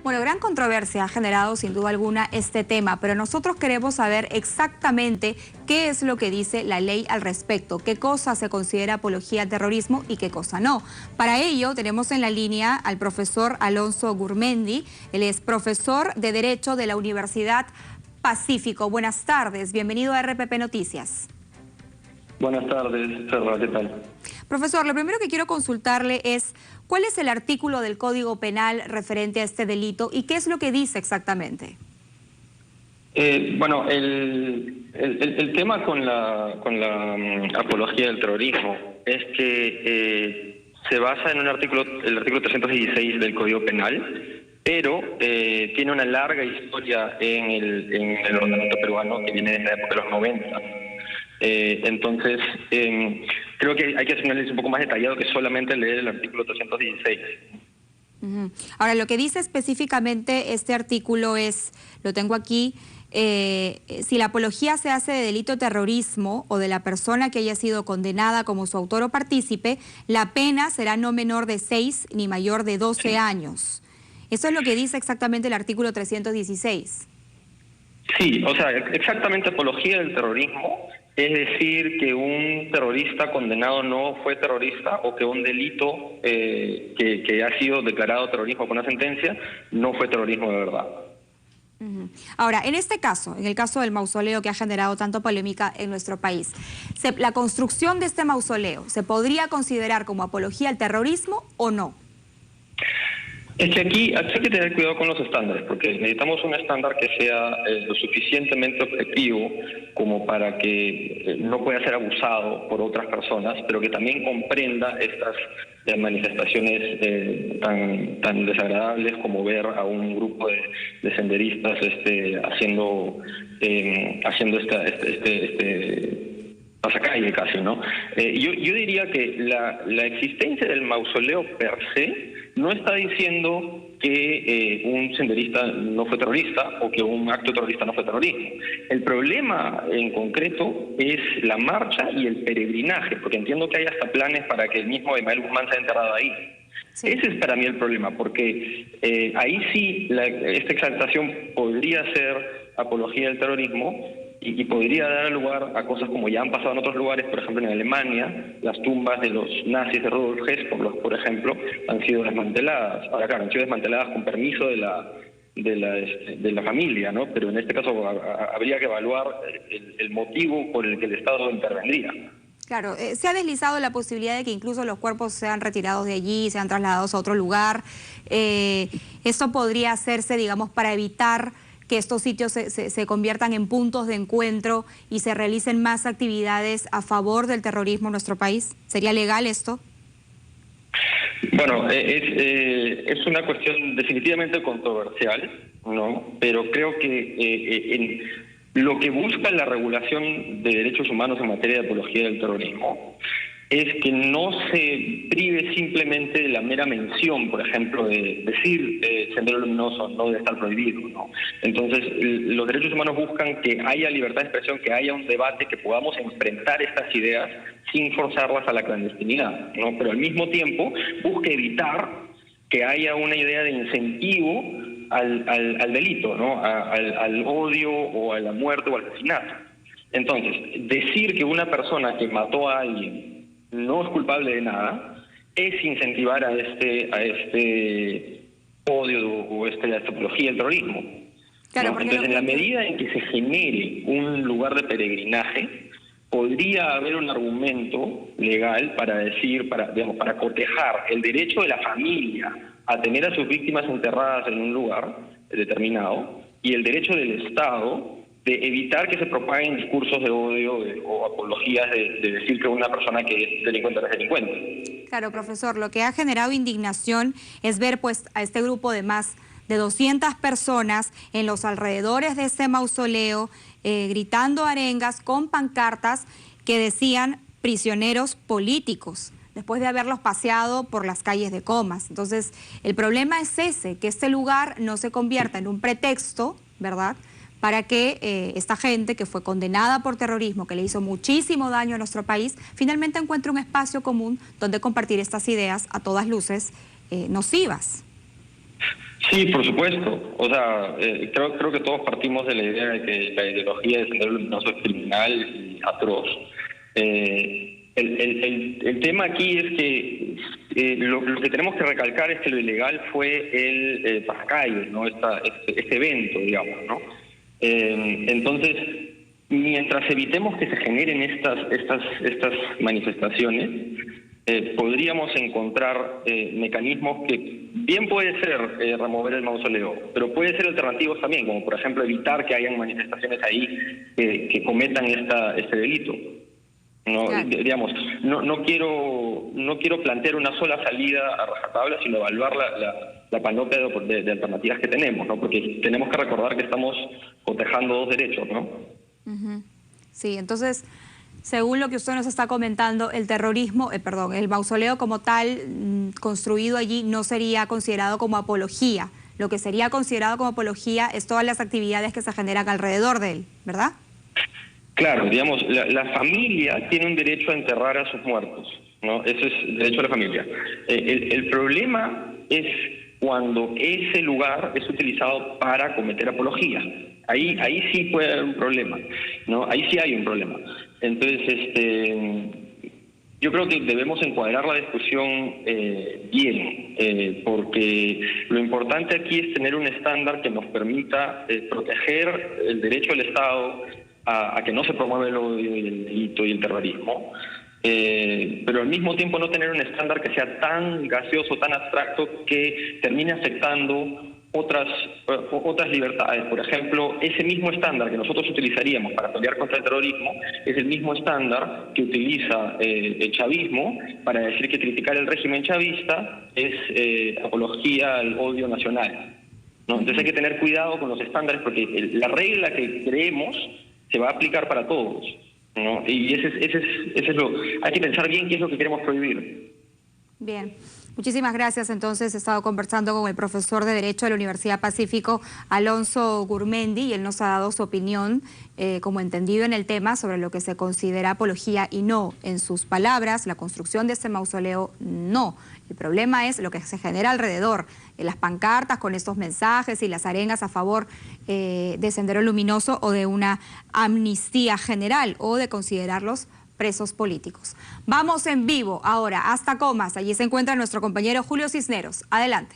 Bueno, gran controversia ha generado sin duda alguna este tema, pero nosotros queremos saber exactamente qué es lo que dice la ley al respecto, qué cosa se considera apología al terrorismo y qué cosa no. Para ello tenemos en la línea al profesor Alonso Gurmendi, él es profesor de Derecho de la Universidad Pacífico. Buenas tardes, bienvenido a RPP Noticias. Buenas tardes, Ferra, ¿qué tal? Profesor, lo primero que quiero consultarle es ¿cuál es el artículo del Código Penal referente a este delito y qué es lo que dice exactamente? Bueno, el tema con la apología del terrorismo es que se basa en el artículo 316 del Código Penal, pero tiene una larga historia en el ordenamiento peruano que viene desde la época de los 90. Entonces, creo que hay que hacer un análisis un poco más detallado que solamente leer el artículo 316. Ahora, lo que dice específicamente este artículo es, lo tengo aquí, si la apología se hace de delito de terrorismo o de la persona que haya sido condenada como su autor o partícipe, la pena será no menor de 6 ni mayor de 12 años. Eso es lo que dice exactamente el artículo 316. Sí, o sea, exactamente apología del terrorismo es decir que un terrorista condenado no fue terrorista o que un delito que ha sido declarado terrorismo con una sentencia no fue terrorismo de verdad. Ahora, en este caso, en el caso del mausoleo que ha generado tanto polémica en nuestro país, ¿la construcción de este mausoleo se podría considerar como apología al terrorismo o no? Es que aquí hay que tener cuidado con los estándares, porque necesitamos un estándar que sea lo suficientemente objetivo como para que no pueda ser abusado por otras personas, pero que también comprenda estas manifestaciones tan desagradables como ver a un grupo de senderistas haciendo pasacalle casi, ¿no? Yo diría que la existencia del mausoleo per se no está diciendo que un senderista no fue terrorista o que un acto terrorista no fue terrorismo. El problema en concreto es la marcha y el peregrinaje, porque entiendo que hay hasta planes para que el mismo Ismael Guzmán sea enterrado ahí. Sí. Ese es para mí el problema, porque ahí sí esta exaltación podría ser apología del terrorismo y podría dar lugar a cosas como ya han pasado en otros lugares, por ejemplo en Alemania, las tumbas de los nazis de Rudolf Hess, por ejemplo, han sido desmanteladas. Ahora claro, han sido desmanteladas con permiso de la familia, ¿no? Pero en este caso habría que evaluar el motivo por el que el Estado intervendría. Claro, se ha deslizado la posibilidad de que incluso los cuerpos sean retirados de allí, sean trasladados a otro lugar. Esto podría hacerse, digamos, para evitar que estos sitios se conviertan en puntos de encuentro y se realicen más actividades a favor del terrorismo en nuestro país. ¿Sería legal esto? Bueno, es una cuestión definitivamente controversial, ¿no? Pero creo que lo que busca la regulación de derechos humanos en materia de apología del terrorismo es que no se prive simplemente de la mera mención, por ejemplo, de decir sendero luminoso no debe estar prohibido, ¿no? Entonces, los derechos humanos buscan que haya libertad de expresión, que haya un debate, que podamos enfrentar estas ideas sin forzarlas a la clandestinidad, ¿no? Pero al mismo tiempo busca evitar que haya una idea de incentivo al delito, ¿no? Al odio o a la muerte o al asesinato. Entonces, decir que una persona que mató a alguien no es culpable de nada, es incentivar a este odio o esta apología del terrorismo. Claro, ¿no? Entonces, en la medida en que se genere un lugar de peregrinaje, podría haber un argumento legal para decir, para cotejar el derecho de la familia a tener a sus víctimas enterradas en un lugar determinado y el derecho del Estado de evitar que se propaguen discursos de odio o apologías de decir que una persona que es delincuente es delincuente. Claro, profesor, lo que ha generado indignación es ver pues a este grupo de más de 200 personas en los alrededores de este mausoleo gritando arengas con pancartas que decían prisioneros políticos, después de haberlos paseado por las calles de Comas. Entonces, el problema es ese, que este lugar no se convierta en un pretexto, ¿verdad?, para que esta gente que fue condenada por terrorismo, que le hizo muchísimo daño a nuestro país, finalmente encuentre un espacio común donde compartir estas ideas a todas luces nocivas. Sí, por supuesto. O sea, creo que todos partimos de la idea de que la ideología de Sendero Luminoso es criminal y atroz. El tema aquí es que lo que tenemos que recalcar es que lo ilegal fue el Pascayo, ¿no? Este evento, digamos, ¿no? Entonces, mientras evitemos que se generen estas manifestaciones, podríamos encontrar mecanismos que bien puede ser remover el mausoleo, pero puede ser alternativos también, como por ejemplo evitar que hayan manifestaciones ahí que cometan este delito. No, Claro. digamos, no quiero plantear una sola salida a rajatabla, sino evaluar la panoplia de alternativas que tenemos, ¿no? Porque tenemos que recordar que estamos cotejando dos derechos, ¿no? Ujú. Sí, entonces, según lo que usted nos está comentando, el terrorismo, el mausoleo como tal, construido allí, no sería considerado como apología. Lo que sería considerado como apología es todas las actividades que se generan alrededor de él, ¿verdad? Claro, digamos, la familia tiene un derecho a enterrar a sus muertos, ¿no? Ese es el derecho de la familia. El problema es cuando ese lugar es utilizado para cometer apología. Ahí sí puede haber un problema, ¿no? Ahí sí hay un problema. Entonces, yo creo que debemos encuadrar la discusión bien, porque lo importante aquí es tener un estándar que nos permita proteger el derecho del Estado a que no se promueva el odio y el delito y el terrorismo, pero al mismo tiempo no tener un estándar que sea tan gaseoso, tan abstracto, que termine afectando otras libertades. Por ejemplo, ese mismo estándar que nosotros utilizaríamos para pelear contra el terrorismo es el mismo estándar que utiliza el chavismo para decir que criticar el régimen chavista es apología al odio nacional, ¿no? Entonces hay que tener cuidado con los estándares, porque la regla que creemos se va a aplicar para todos, ¿no? Y ese es lo... Hay que pensar bien qué es lo que queremos prohibir. Bien, muchísimas gracias. Entonces he estado conversando con el profesor de Derecho de la Universidad Pacífico, Alonso Gurmendi, y él nos ha dado su opinión como entendido en el tema sobre lo que se considera apología y no. En sus palabras, la construcción de este mausoleo, no. El problema es lo que se genera alrededor, las pancartas con estos mensajes y las arengas a favor de Sendero Luminoso o de una amnistía general o de considerarlos presos políticos. Vamos en vivo ahora hasta Comas. Allí se encuentra nuestro compañero Julio Cisneros. Adelante.